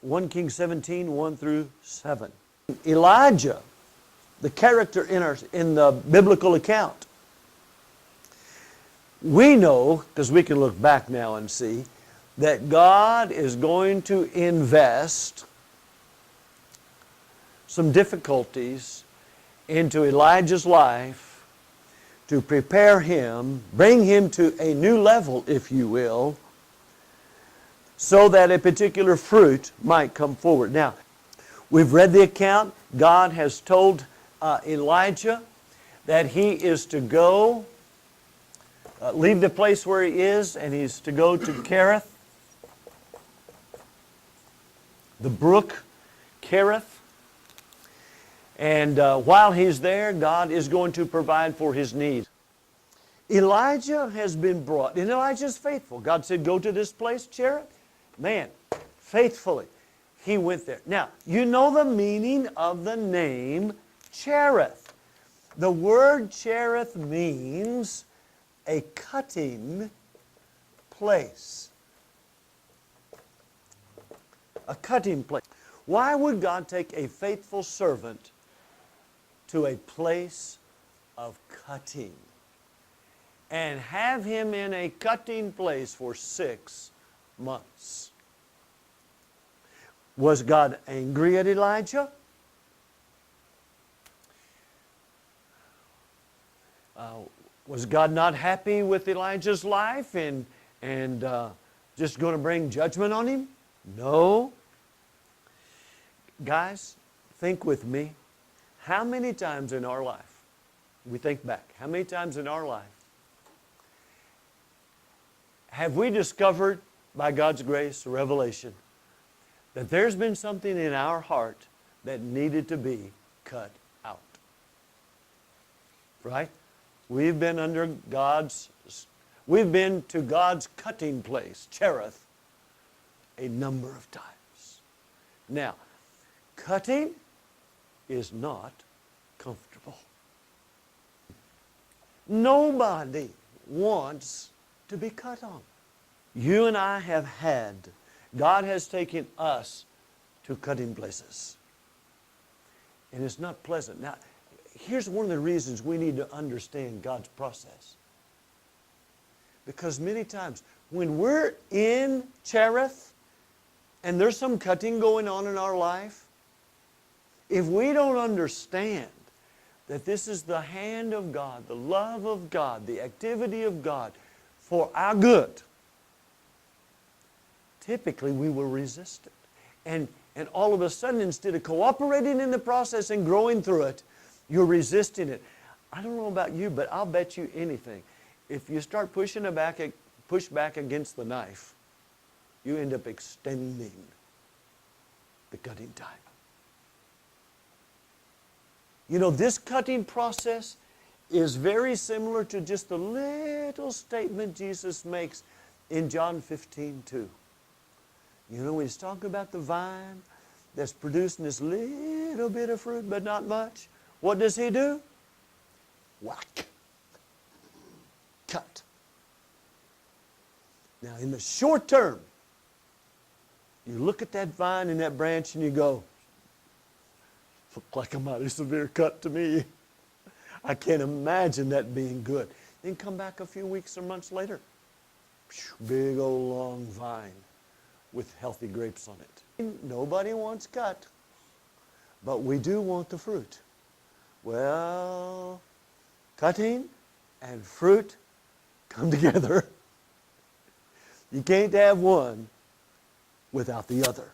1 Kings 17, 1 through 7. Elijah, the character in the biblical account, we know, because we can look back now and see, that God is going to invest some difficulties into Elijah's life to prepare him, bring him to a new level, if you will, so that a particular fruit might come forward. Now, we've read the account. God has told Elijah that he is to go, leave the place where he is, and he's to go to Kerith, the brook Kerith. And while he's there, God is going to provide for his need. Elijah has been brought, and Elijah's faithful. God said, go to this place, Cherith. Man, faithfully, he went there. Now, you know the meaning of the name Cherith. The word Cherith means a cutting place. A cutting place. Why would God take a faithful servant to a place of cutting and have him in a cutting place for 6 months? Was God angry at Elijah? Was God not happy with Elijah's life and just going to bring judgment on him? No. Guys, think with me. How many times in our life, we think back, how many times in our life have we discovered by God's grace or revelation that there's been something in our heart that needed to be cut out? Right? We've been to God's cutting place, Cherith, a number of times. Now, cutting is not comfortable. Nobody wants to be cut on. You and I have had, God has taken us to cutting places. And it's not pleasant. Now, here's one of the reasons we need to understand God's process. Because many times, when we're in Cherith, and there's some cutting going on in our life, if we don't understand that this is the hand of God, the love of God, the activity of God for our good, typically we will resist it. And all of a sudden, instead of cooperating in the process and growing through it, you're resisting it. I don't know about you, but I'll bet you anything. If you start push back against the knife, you end up extending the cutting time. You know, this cutting process is very similar to just the little statement Jesus makes in John 15:2. You know, when he's talking about the vine that's producing this little bit of fruit, but not much, what does he do? Whack. Cut. Now, in the short term, you look at that vine and that branch and you go, looked like a mighty severe cut to me. I can't imagine that being good. Then come back a few weeks or months later. Big old long vine with healthy grapes on it. Nobody wants cut, but we do want the fruit. Well, cutting and fruit come together. You can't have one without the other.